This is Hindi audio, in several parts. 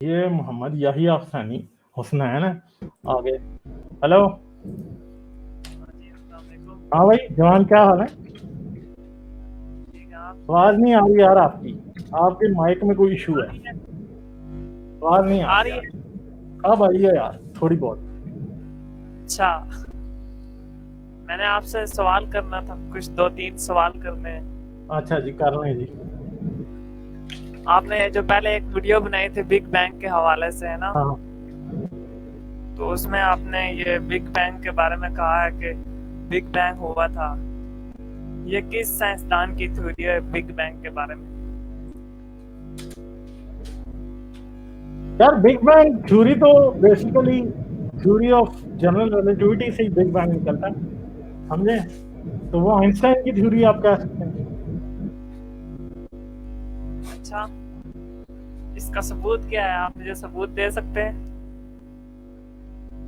ये मोहम्मद याहिया हुसैन है आगे। हेलो। हाँ भाई जवान, क्या हाल है? आवाज नहीं आ रही यार आपकी। आपके माइक में कोई इशू है, आवाज नहीं आ आ रही रही है। यार। अब आई है यार थोड़ी बहुत। अच्छा, मैंने आपसे सवाल करना था, कुछ 2-3 सवाल करने हैं। अच्छा जी, कर लें जी। आपने जो पहले एक वीडियो बनाई थी बिग बैंग के हवाले से, है ना? हाँ तो उसमें आपने ये बिग बैंग के बारे में कहा है कि बिग बैंग हुआ था। ये किस साइंसदान की थ्योरी है बिग बैंग के बारे में? यार, बिग बैंग थ्योरी तो basically theory of general relativity से ही बिग बैंग निकलता है, समझे? तो वो आइंस्टाइन की थ्योरी आप कह सकते हैं। अच्छा, इसका सबूत क्या है? आप मुझे सबूत दे सकते हैं?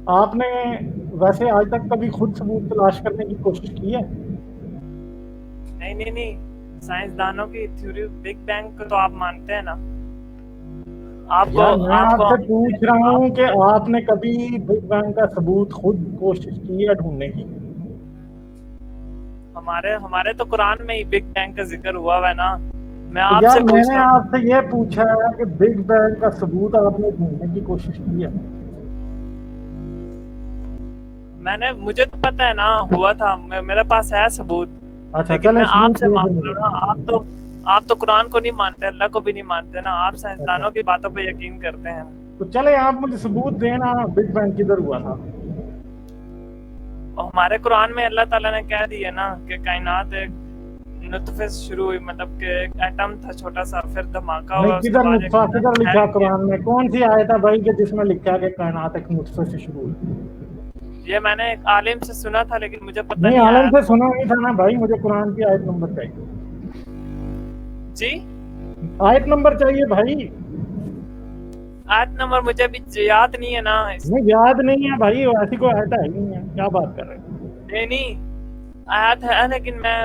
आपने वैसे आज तक कभी खुद सबूत तलाश करने की कोशिश की है? नहीं नहीं नहीं, साइंसदानों की थ्योरी बिग बैंग को तो आप मानते हैं ना? आपको यार, मैं आपको आपसे पूछ रहा हूँ कि आप आपने कभी बिग बैंग का सबूत खुद कोशिश की है ढूंढने की? हमारे हमारे तो कुरान में ही बिग बैंग का जिक्र हुआ हुआ है ना। मैं तो यार, आपसे पूछ मैंने रहा हूँ। आपसे ये पूछा है कि बिग बैंग का सबूत आपने ढूंढने की कोशिश की है? मुझे तो पता है ना, हुआ था। मेरे पास है सबूत। अच्छा, लेकिन चले मैं सबूत आपसे दे मांग फिर रहा मुझे। हूँ ना। आप तो कुरान को नहीं मानते, अल्लाह को भी नहीं मानते ना। आप अच्छा, साइंसदानों की बातों पे यकीन करते हैं। तो चले आप मुझे सबूत देना, बिग बैंग किधर हुआ था? और हमारे कुरान में अल्लाह ताला ने कह दिया ना कि कायनात एक नुतफे से शुरू हुई, मतलब कि एक एटम था छोटा सा, फिर धमाका नहीं, हुआ, उसके किधर बाद एक नुत्फा किधर लिखा फैल गया। कुरान में? कौन सी आयत है भाई कि जिसमें लिखा है कि कायनात एक नुत्फे से शुरू हुई? ये मैंने एक आलिम से सुना था, लेकिन मुझे पता नहीं, नहीं आलम आया से कौन। सुना नहीं था ना भाई, मुझे कुरान की आयत नंबर चाहिए। जी, आयत नंबर चाहिए भाई। आयत नंबर मुझे भी याद नहीं है ना। नहीं, याद नहीं है भाई, ऐसी कोई आयत है ही नहीं है, क्या बात कर रहे हैं? नहीं नहीं, आयत है, लेकिन मैं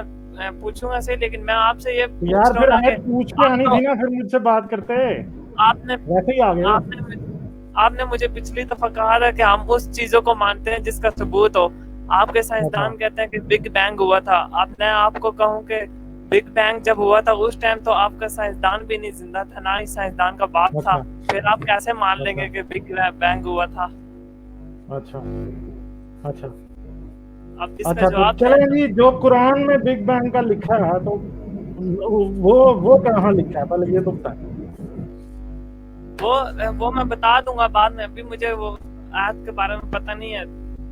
पूछूंगा सही। लेकिन मैं आपसे ये तो पूछ यार, रहा हूँ फिर ना कि आयत पूछ के आप आनी तो थी ना, फिर मुझसे बात करते। आपने वैसे ही आ गए हो। आपने आपने मुझे पिछली दफा कहा था कि हम उस चीजों को मानते हैं जिसका सबूत हो। आपके अच्छा साइंसदान कहते हैं कि बिग बैंग हुआ था। अब मैं आपको कहूँ कि बिग बैंग जब हुआ था उस टाइम तो आपका साइंसदान भी नहीं जिंदा था, ना ही साइंसदान का बाप था। अच्छा फिर आप कैसे मान अच्छा लेंगे कि बिग बैंग हुआ था? अच्छा अच्छा अब इसका अच्छा। तो जवाब दें चलें ना। जी, जो कुरान में बिग बैंग का लिखा है, तो वो कहाँ लिखा है पहले ये तो बताएं। वो मैं बता दूंगा बाद में, अभी मुझे वो आयत के बारे में पता नहीं है।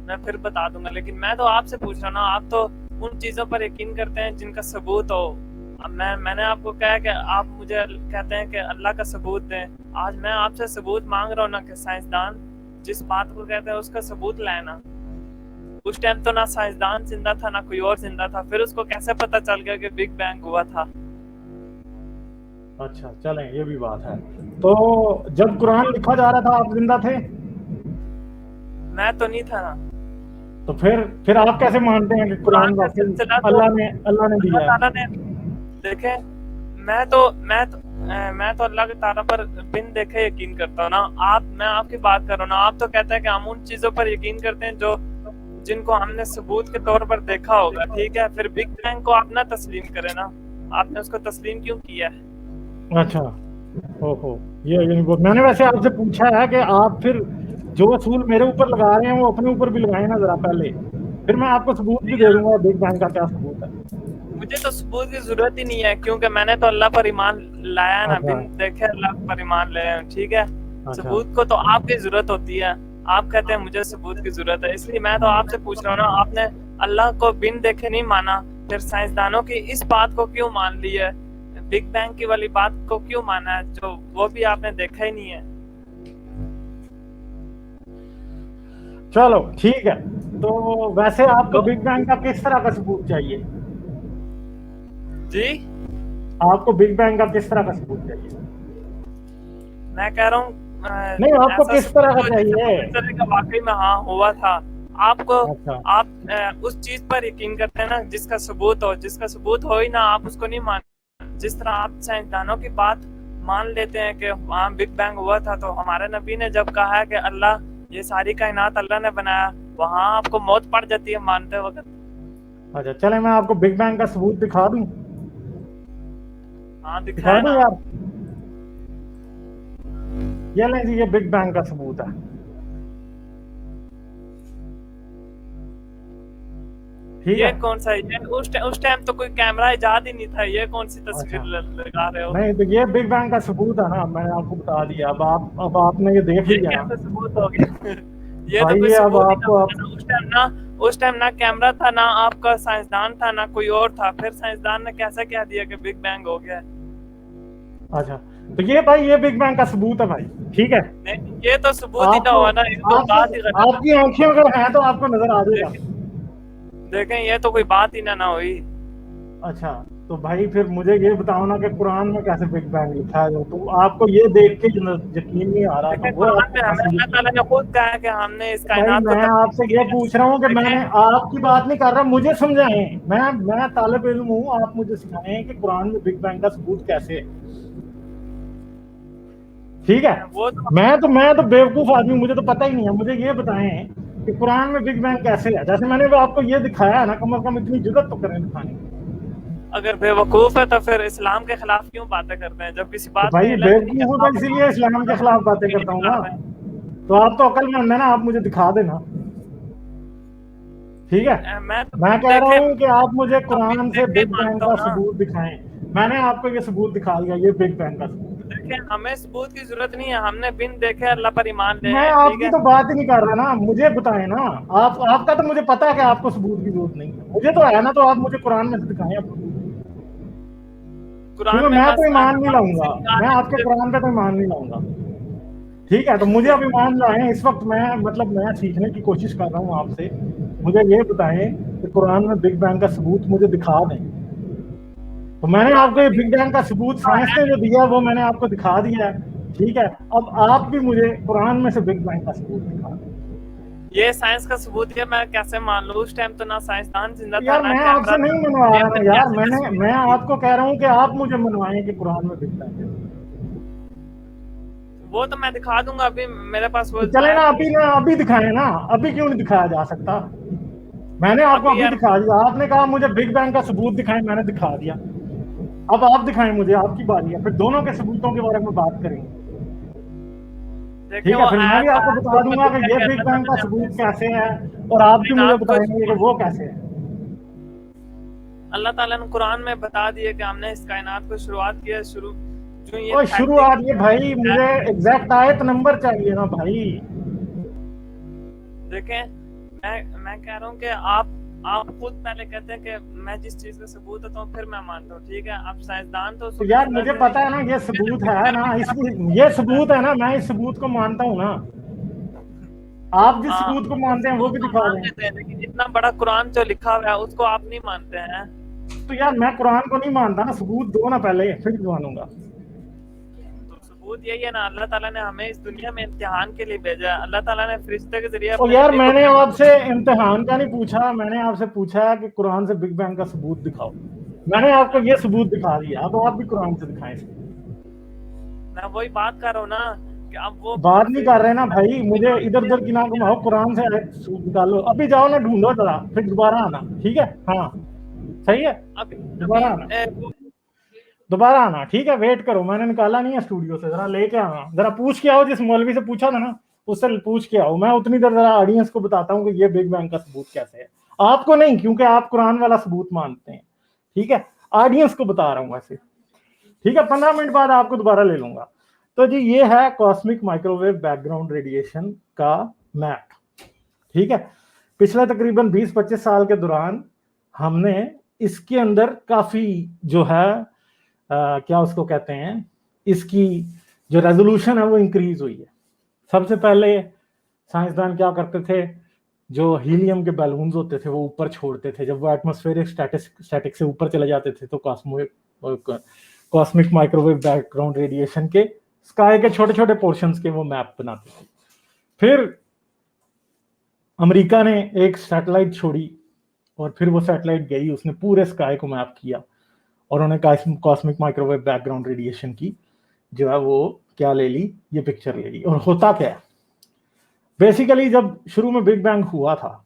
मैं फिर बता दूंगा। लेकिन मैं तो आपसे पूछ रहा हूँ ना, आप तो उन चीजों पर यकीन करते हैं जिनका सबूत हो। अब मैंने आपको कहा कि आप मुझे कहते हैं कि अल्लाह का सबूत दें। आज मैं आपसे सबूत मांग रहा हूँ ना कि साइंसदान जिस बात को कहते हैं उसका सबूत लाना। उस टाइम तो ना साइंसदान जिंदा था, ना कोई और जिंदा था। फिर उसको कैसे पता चल गया कि बिग बैंग हुआ था? अच्छा, चलें, ये भी बात है। तो जब कुरान लिखा जा रहा था, आप जिंदा थे? मैं तो नहीं था ना। तो फिर आप कैसे मानते हैं कि कुरान कुरान का वाकई सिलसिला तो अल्लाह ने अल्लाह दिया है? ताला ने देखे। मैं तो अल्लाह के ताला पर बिन देखे यकीन करता हूँ ना। मैं आपकी बात कर रहा हूँ ना। आप तो कहते हैं कि हम उन चीजों पर यकीन करते हैं जो जिनको हमने सबूत के तौर पर देखा होगा। ठीक है, फिर बिग बैंग को आप ना तस्लीम करें ना। आपने उसको तस्लीम क्यों किया है? अच्छा। ओहो। मैंने वैसे आपसे पूछा है कि आप फिर जो असूल मेरे ऊपर लगा रहे हैं वो अपने ऊपर भी लगाए ना जरा पहले, फिर मैं आपको सबूत भी नहीं दे यार, दूंगा बिग बैंग का क्या सबूत है। मुझे तो सबूत की जरूरत ही नहीं है, क्योंकि मैंने तो अल्लाह पर ईमान लाया है ना। अच्छा बिन देखे अल्लाह पर ईमान लाया है। ठीक है, अच्छा। सबूत को तो आपकी जरूरत होती है। आप कहते हैं मुझे सबूत की जरूरत है, इसलिए मैं तो हाँ। आपसे पूछ रहा हूँ ना। आपने अल्लाह को बिन देखे नहीं माना, फिर साइंसदानों की इस बात को क्यों मान ली है? बिग बैंग की वाली बात को क्यों माना है, जो वो भी आपने देखा ही नहीं है? चलो ठीक है। तो वैसे आपको तो बिग बैंग का किस तरह का सबूत चाहिए? जी, आपको बिग बैंग का किस तरह का सबूत चाहिए? मैं कह रहा हूँ नहीं, आपको ऐसा किस सबूत तरह का हो जिससे चाहिए? पता चलेगा वाकई में हाँ हुआ था। आपको अच्छा आप उस चीज पर यकीन करते हैं ना जिसका सबूत हो। जिसका सबूत हो ही ना, आप उसको नहीं मान। जिस तरह आप साइंसदानों की बात मान लेते हैं कि वहाँ बिग बैंग हुआ था, तो हमारे नबी ने जब कहा है कि अल्लाह ये सारी कायनात अल्लाह ने बनाया, वहाँ आपको मौत पड़ जाती है मानते वक्त। अच्छा चले मैं आपको बिग बैंग का सबूत दिखा दूं। हाँ दिखा दिखाए दूं ना। यार, ये लें जी, ये बिग बैंग का सबूत है। ठीक ये है। कौन सा, ये उस टाइम तो कोई कैमरा इजाद ही नहीं था, ये कौन सी तस्वीर अच्छा लगा रहे हो? नहीं, तो ये बिग बैंग का सबूत है ना, मैंने आपको बता दिया। अब आपने ये देख ये लिया ना कैसे सबूत हो गया? ये तो भाई, कोई ये अब सबूत ही ना आपको हुआ ना। उस टाइम ना कैमरा था, ना आपका साइंसदान था, ना कोई और था। फिर साइंसदान ने कैसा कह दिया कि बिग बैंग हो गया? अच्छा तो ये भाई, ये बिग बैंग का सबूत है भाई। ठीक है। नहीं, ये तो सबूत ही ना आपको हुआ ना, ये तो आपको बात ही गलत है। आपकी आंखें अगर हैं तो आपको नजर आ जाएगा। देखें, ये तो कोई बात ही ना हुई। अच्छा तो भाई फिर मुझे ये बताओ ना कि कुरान में कैसे बिग बैंग लिखा है। तो आपको ये देख के यकीन नहीं आ रहा, तो देखें, वो कुरान आपको में हमें कैसे अल्लाह यकीन? ताला ने खुद कहा है कि हमने इस भाई कायनात को मैं तख्लीक आपसे ये किया है। पूछ रहा हूँ कि मैंने देखें, आपकी बात नहीं कर रहा, मुझे समझाएं। मैं तालिब इल्म हूँ, आप मुझे सिखाएं कि कुरान में बिग बैंग का सबूत कैसे है। ठीक है। वो तो मैं तो बेवकूफ आदमी, मुझे तो पता ही नहीं है। मुझे ये बताएं कि कुरान में बिग बैंग कैसे है। जैसे मैंने वो आपको ये दिखाया है ना, कम से कम इतनी जुर्रत तो करें दिखाने की। अगर बेवकूफ है तो फिर इस्लाम के खिलाफ क्यों बातें करते हैं, जब किसी तो बात में भाई इल्म नहीं है बेवकूफ तो होता आप इसीलिए इस्लाम के खिलाफ बातें करता हूँ ना। निकाल रहे हैं। तो आप तो अक्लमंद है ना, आप मुझे दिखा देना। ठीक है। मैं तो मैं कह रहा देखे हूँ कि आप मुझे अभी कुरान से देखे बिग बैंग मानता का हूँ ना। सबूत दिखाएं। मैंने आपको ये सबूत दिखा दिया, ये बिग बैंग का सबूत। देखे, हमें सबूत की जरूरत नहीं है, हमने बिन देखे अल्लाह पर ईमान ले मैं हैं, ठीक आपकी है। तो बात ही नहीं कर रहा ना, मुझे बताएं ना। आपका तो मुझे पता है कि आपको सबूत की जरूरत नहीं है, मुझे तो है ना। तो आप मुझे कुरान में से दिखाएं आप सबूत। कुरान क्योंकि में मैं तो बस ईमान नहीं बाकी लाऊंगा, से मैं आगे आपके कुरान पे तो ईमान नहीं लाऊंगा। ठीक है। तो मुझे अब ईमान लाएं इस वक्त। मैं सीखने की कोशिश कर रहा हूँ आपसे। मुझे ये बताएं कि कुरान में बिग बैंग का सबूत मुझे दिखा दें। तो मैंने कुरान आपको में ये भी बिग बैंग का सबूत तो साइंस है। ने जो दिया वो मैंने आपको दिखा दिया है। ठीक है। अब आप भी मुझे कुरान में से बिग बैंग का सबूत दिखा दें। ये साइंस का सबूत है, मैं कैसे मान लूं? उस टाइम तो ना साइंसदान जिंदा था, यार ना मैं कैमरा आपसे था। नहीं मनवा ये रहा फिर ना यार, कैसे मैंने तस्वीर मैं होगी? आपको कह रहा हूँ कि आप मुझे मनवाएं कि कुरान में बिग बैंग है। वो तो मैं दिखा दूंगा, अभी मेरे पास वो तो चले आयत नहीं ना, है। अभी दिखाएं ना। अभी क्यों नहीं दिखाया जा सकता? मैंने आपको अभी अभी यार, दिखा दिया। आपने कहा मुझे बिग बैंग का सबूत दिखाएं, मैंने दिखा दिया। अब आप दिखाएं मुझे, आपकी बारी है। फिर दोनों के सबूतों के बारे में बात करेंगे। देखे ठीक वो है। फिर मैं भी आयत आपको आयत के बता ऊपर दूंगा कि लिखा है ये कि बिग अल्लाह बैंग ताला का ने अपने सबूत कैसे है, और आप भी मुझे कायनात को बताएंगे कि वो कैसे है। अल्लाह ताला ने कुरान में बता दिया कि हमने इस कायनात को शुरुआत की है। शुरू जो ये और फैलती शुरुआत ये गई भाई, मुझे है। एग्जैक्ट आयत नंबर चाहिए ना भाई। देखें, मैं कह रहा हूँ कि आप खुद पहले कहते हैं कि मैं जिस चीज का सबूत होता हूँ फिर मैं मानता हूँ, ठीक है। आप साइंसदान तो तो उसको यार जिंदा मुझे थे, पता है ना, ये सबूत है फिर ना, भी इसलिए ये सबूत है ना, मैं इस सबूत को मानता हूँ ना। आप जिस हाँ, सबूत को वो मानते हैं वो सबूत भी तो दिखा मान दें। लेते हैं, लेकिन इतना बड़ा कुरान जो लिखा हुआ है उसको आप नहीं मानते हैं। तो यार मैं कुरान को नहीं मानता ना, सबूत दो ना पहले, फिर मानूंगा। तो सबूत यही है ना, अल्लाह ताला ने हमें इस दुनिया में इम्तिहान के लिए भेजा है। अल्लाह ताला ने फरिश्ते के जरिए और अपने यार नबी को मैंने पैगाम आपसे इम्तिहान का नहीं पूछा, मैंने आपसे पूछा कि कुरान से बिग बैंग का सबूत दिखाओ। मैंने आपको ये सबूत दिखा दिया, अब आप भी कुरान से दिखाएं सबूत। मैं वही बात कर रहा हूँ ना कि अब वो बात नहीं कर रहे ना भाई, मुझे इधर उधर की ना घुमाओ, फिर कुरान से सबूत निकालो। अभी जाओ ना, ढूंढो जरा, फिर दोबारा आना। ठीक है। हाँ सही है। अभी दोबारा आना, दोबारा आना। ठीक है। वेट करो, मैंने निकाला नहीं है स्टूडियो से, जरा लेके आना। जरा पूछ के आओ, जिस मौलवी से पूछा था ना उससे पूछ के आओ। मैं उतनी देर जरा ऑडियंस को बताता हूँ कि ये बिग बैंग का सबूत कैसे है। आपको नहीं, क्योंकि आप कुरान वाला सबूत मानते हैं। ठीक है। ऑडियंस को बता रहा हूँ ऐसे। ठीक है। 15 मिनट बाद आपको दोबारा ले लूंगा। तो जी ये है कॉस्मिक माइक्रोवेव बैकग्राउंड रेडिएशन का मैप। ठीक है। पिछले तकरीबन 20-25 साल के दौरान हमने इसके अंदर काफी जो है क्या उसको कहते हैं, इसकी जो रेजोल्यूशन है वो इंक्रीज हुई है। सबसे पहले साइंसदान क्या करते थे, जो हीलियम के बैलून्स होते थे वो ऊपर छोड़ते थे। जब वो एटमॉस्फेरिक स्टैटिक से ऊपर चले जाते थे तो कॉस्मिक माइक्रोवेव बैकग्राउंड रेडिएशन के स्काई के छोटे छोटे पोर्शंस के वो मैप बनाते थे। फिर अमेरिका ने एक सैटेलाइट छोड़ी और फिर वो सैटेलाइट गई, उसने पूरे स्काई को मैप किया और उन्होंने कॉस्मिक माइक्रोवेव बैकग्राउंड रेडिएशन की जो है वो क्या ले ली, ये पिक्चर ले ली। और होता क्या है, बेसिकली जब शुरू में बिग बैंग हुआ था,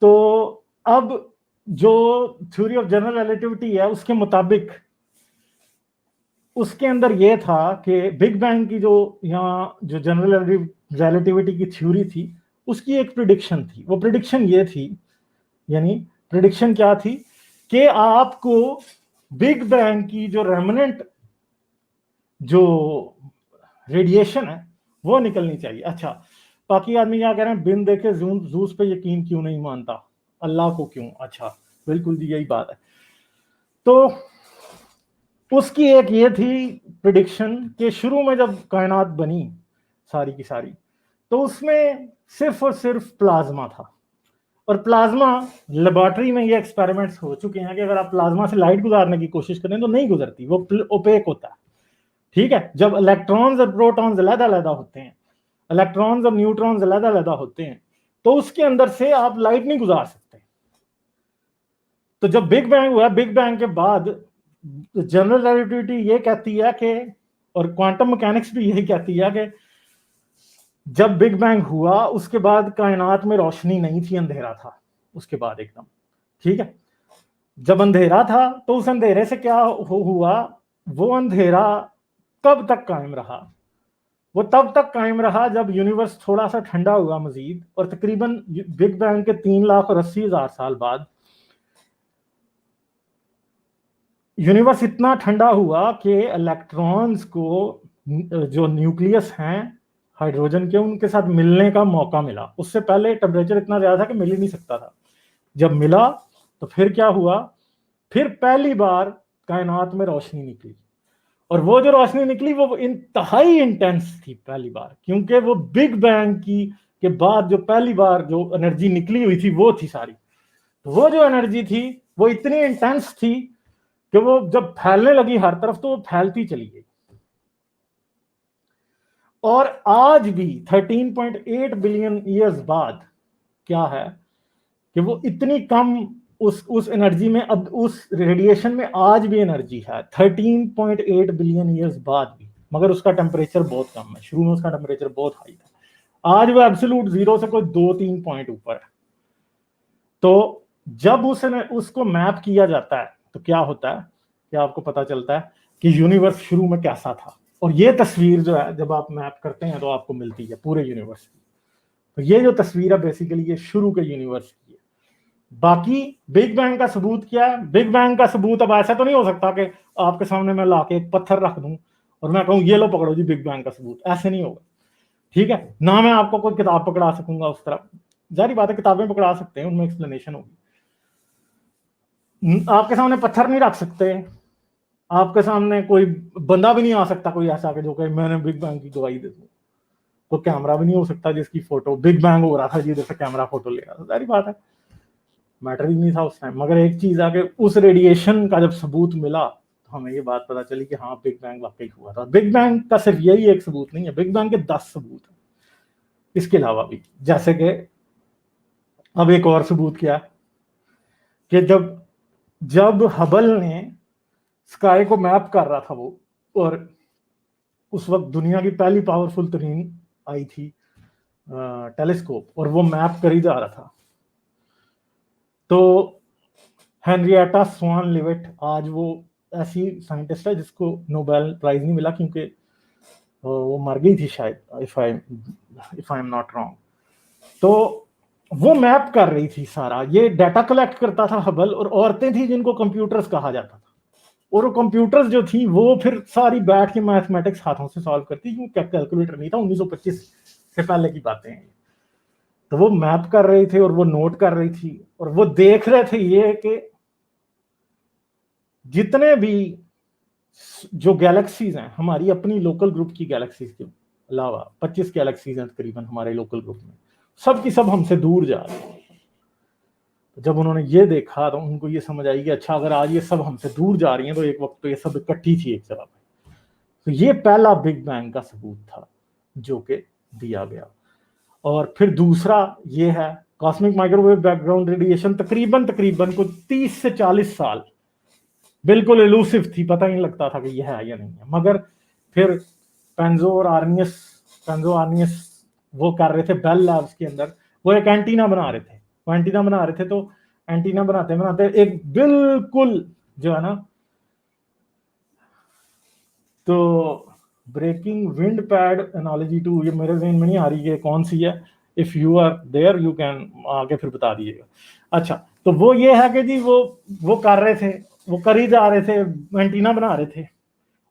तो अब जो थ्योरी ऑफ जनरल रिलेटिविटी है उसके मुताबिक उसके अंदर ये था कि बिग बैंग की जो यहाँ जो जनरल रिलेटिविटी की थ्योरी थी उसकी एक प्रिडिक्शन थी। वो प्रिडिक्शन ये थी, यानी प्रिडिक्शन क्या थी कि आपको बिग बैंग की जो रेमनेंट जो रेडिएशन है वो निकलनी चाहिए। अच्छा, बाकी आदमी क्या कह रहे हैं, बिन देखे जूस पे यकीन क्यों नहीं मानता, अल्लाह को क्यों? अच्छा, बिल्कुल जी यही बात है। तो उसकी एक ये थी प्रिडिक्शन कि शुरू में जब कायनात बनी सारी की सारी, तो उसमें सिर्फ और सिर्फ प्लाज्मा था। और प्लाज्मा, लेबोरेटरी में ये एक्सपेरिमेंट्स हो चुके हैं कि अगर आप प्लाज्मा से लाइट गुजारने की कोशिश करें तो नहीं गुजरती, वो ओपेक होता है। ठीक है, जब इलेक्ट्रॉन्स और प्रोटॉन्स अलग-अलग होते हैं, इलेक्ट्रॉन्स और न्यूट्रॉन्स अलग-अलग होते हैं, तो उसके अंदर से आप लाइट नहीं गुजार सकते। तो जब बिग बैंग हुआ, बिग बैंग के बाद जनरल रिलेटिविटी ये कहती है कि, और क्वांटम मैकेनिक्स भी यही कहती है कि जब बिग बैंग हुआ उसके बाद कायनात में रोशनी नहीं थी, अंधेरा था उसके बाद एकदम। ठीक है, जब अंधेरा था तो उस अंधेरे से क्या हुआ, वो अंधेरा कब तक कायम रहा? वो तब तक कायम रहा जब यूनिवर्स थोड़ा सा ठंडा हुआ मजीद, और तकरीबन बिग बैंग के 3,80,000 साल बाद यूनिवर्स इतना ठंडा हुआ कि इलेक्ट्रॉन्स को जो न्यूक्लियस हैं हाइड्रोजन के, उनके साथ मिलने का मौका मिला। उससे पहले टेम्परेचर इतना ज्यादा था कि मिल ही नहीं सकता था। जब मिला तो फिर क्या हुआ, फिर पहली बार कायनात में रोशनी निकली, और वो जो रोशनी निकली वो इंतहाई इंटेंस थी पहली बार, क्योंकि वो बिग बैंग की के बाद जो पहली बार जो एनर्जी निकली हुई थी वो थी सारी। तो वो जो एनर्जी थी वो इतनी इंटेंस थी कि वो जब फैलने लगी हर तरफ तो वो फैलती चली गई। और आज भी 13.8 बिलियन ईयर्स बाद क्या है कि वो इतनी कम उस एनर्जी में, अब उस रेडिएशन में आज भी एनर्जी है 13.8 बिलियन ईयर्स बाद भी, मगर उसका टेम्परेचर बहुत कम है। शुरू में उसका टेम्परेचर बहुत हाई था, आज वो एब्सोल्यूट जीरो से कोई 2-3 पॉइंट ऊपर है। तो जब उसको मैप किया जाता है तो क्या होता है कि आपको पता चलता है कि यूनिवर्स शुरू में कैसा था। और ये तस्वीर जो है जब आप मैप करते हैं तो आपको मिलती है पूरे यूनिवर्स की। तो ये जो तस्वीर है बेसिकली ये शुरू के यूनिवर्स की है। बाकी बिग बैंग का सबूत क्या है? बिग बैंग का सबूत अब ऐसा तो नहीं हो सकता कि आपके सामने मैं लाके एक पत्थर रख दूं और मैं कहूं ये लो पकड़ो जी बिग बैंग का सबूत, ऐसे नहीं होगा। ठीक है, ना मैं आपको कोई किताब पकड़ा सकूंगा उस तरह, जारी बात है किताबें पकड़ा सकते हैं, उनमें एक्सप्लेनेशन होगी। आपके सामने पत्थर नहीं रख सकते, आपके सामने कोई बंदा भी नहीं आ सकता कोई ऐसा कि जो कि मैंने बिग बैंग की गवाही दे दूं। तो कैमरा भी नहीं हो सकता जिसकी फोटो बिग बैंग हो रहा था जी से कैमरा फोटो ले रहा था, सारी बात है, मैटर ही नहीं था उस टाइम। मगर एक चीज आके उस रेडिएशन का जब सबूत मिला तो हमें ये बात पता चली कि हाँ बिग बैंग वाकई हुआ था। बिग बैंग का सिर्फ यही एक सबूत नहीं है, बिग बैंग के 10 सबूत है इसके अलावा भी। जैसे कि अब एक और सबूत क्या है कि जब हबल ने स्काई को मैप कर रहा था वो, और उस वक्त दुनिया की पहली पावरफुल तरीन आई थी टेलीस्कोप, और वो मैप कर ही जा रहा था, तो हेनरिएटा स्वान लिवेट, आज वो ऐसी साइंटिस्ट है जिसको नोबेल प्राइज नहीं मिला क्योंकि वो मर गई थी शायद, if I am not wrong. तो वो मैप कर रही थी सारा, ये डाटा कलेक्ट करता था हबल, और औरतें थी जिनको कंप्यूटर्स कहा जाता था, और वो कंप्यूटर्स जो थी वो फिर सारी बैठ के मैथमेटिक्स हाथों से सॉल्व करती, क्योंकि कैलकुलेटर नहीं था, 1925 से पहले की बातें हैं। तो वो मैप कर रहे थे और वो नोट कर रही थी, और वो देख रहे थे ये कि जितने भी जो गैलेक्सीज हैं हमारी अपनी लोकल ग्रुप की गैलेक्सीज के अलावा 25 गैलेक्सीज हैं तकरीबन हमारे लोकल ग्रुप में, सब की सब हमसे दूर जा रही है। तो जब उन्होंने ये देखा तो उनको ये समझ आई कि अच्छा अगर आज ये सब हमसे दूर जा रही हैं तो एक वक्त तो ये सब इकट्ठी थी एक जगह पे। तो ये पहला बिग बैंग का सबूत था जो कि दिया गया। और फिर दूसरा ये है कॉस्मिक माइक्रोवेव बैकग्राउंड रेडिएशन तकरीबन को 30 से 40 साल बिल्कुल एलूसिव थी, पता नहीं लगता था कि यह है या नहीं है, मगर फिर पेंजो आर्नियस वो कर रहे थे बेल लैब्स के अंदर, वो एक एंटीना बना रहे थे। वो एंटीना बना रहे थे, तो एंटीना बनाते बनाते एक बिल्कुल जो है ना, तो breaking wind pad analogy to, ये मेरे ज़हन में नहीं आ रही है कौन सी है, if you are there you can आगे फिर बता दीजिएगा। अच्छा, तो वो ये है कि जी वो कर रहे थे, वो कर ही जा रहे थे, एंटीना बना रहे थे,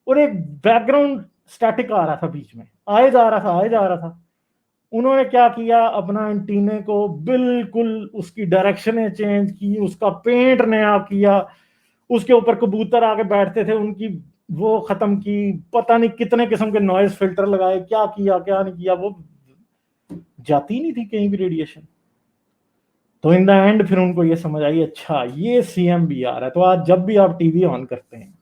और एक बैकग्राउंड स्टैटिक आ रहा था बीच में, आए जा रहा था। उन्होंने क्या किया, अपना एंटीने को बिल्कुल उसकी डायरेक्शनें चेंज की, उसका पेंट नया किया, उसके ऊपर कबूतर आके बैठते थे, उनकी वो खत्म की, पता नहीं कितने किस्म के नॉइज फिल्टर लगाए, क्या किया क्या नहीं किया, वो जाती नहीं थी कहीं भी रेडिएशन। तो इन द एंड फिर उनको ये समझ आई, अच्छा ये CMBR है। तो आज जब भी आप टीवी ऑन करते हैं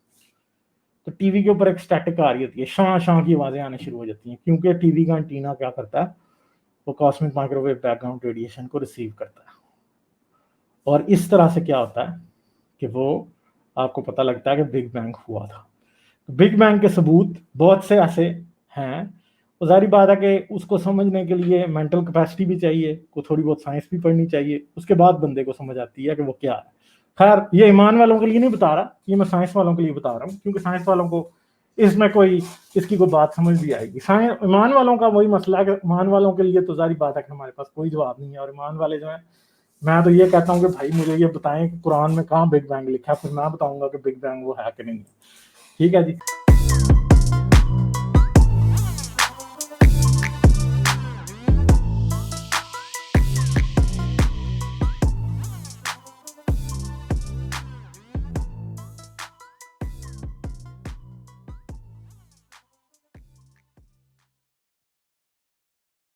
तो टीवी के ऊपर एक स्टैटिक आ रही होती है, शां शां की आवाजें आने शुरू हो जाती हैं, क्योंकि टीवी का एंटीना क्या करता है, वो कॉस्मिक माइक्रोवेव बैकग्राउंड रेडिएशन को रिसीव करता है। और इस तरह से क्या होता है कि वो आपको पता लगता है कि बिग बैंग हुआ था। तो बिग बैंग के सबूत बहुत से ऐसे हैं, तो जारी बात है कि उसको समझने के लिए मेंटल कैपेसिटी भी चाहिए, को थोड़ी बहुत साइंस भी पढ़नी चाहिए, उसके बाद बंदे को समझ आती है कि वो क्या है। खैर ये ईमान वालों के लिए नहीं बता रहा, ये मैं साइंस वालों के लिए बता रहा हूँ, क्योंकि साइंस वालों को इसमें कोई इसकी कोई बात समझ भी आएगी। साइंस ईमान वालों का वही मसला है कि ईमान वालों के लिए तो जारी बात है कि हमारे पास कोई जवाब नहीं है, और ईमान वाले जो है, मैं तो ये कहता हूँ कि भाई मुझे ये बताएं कि कुरान में कहाँ बिग बैंग लिखा है, फिर मैं बताऊंगा कि बिग बैंग वो है कि नहीं। ठीक है जी।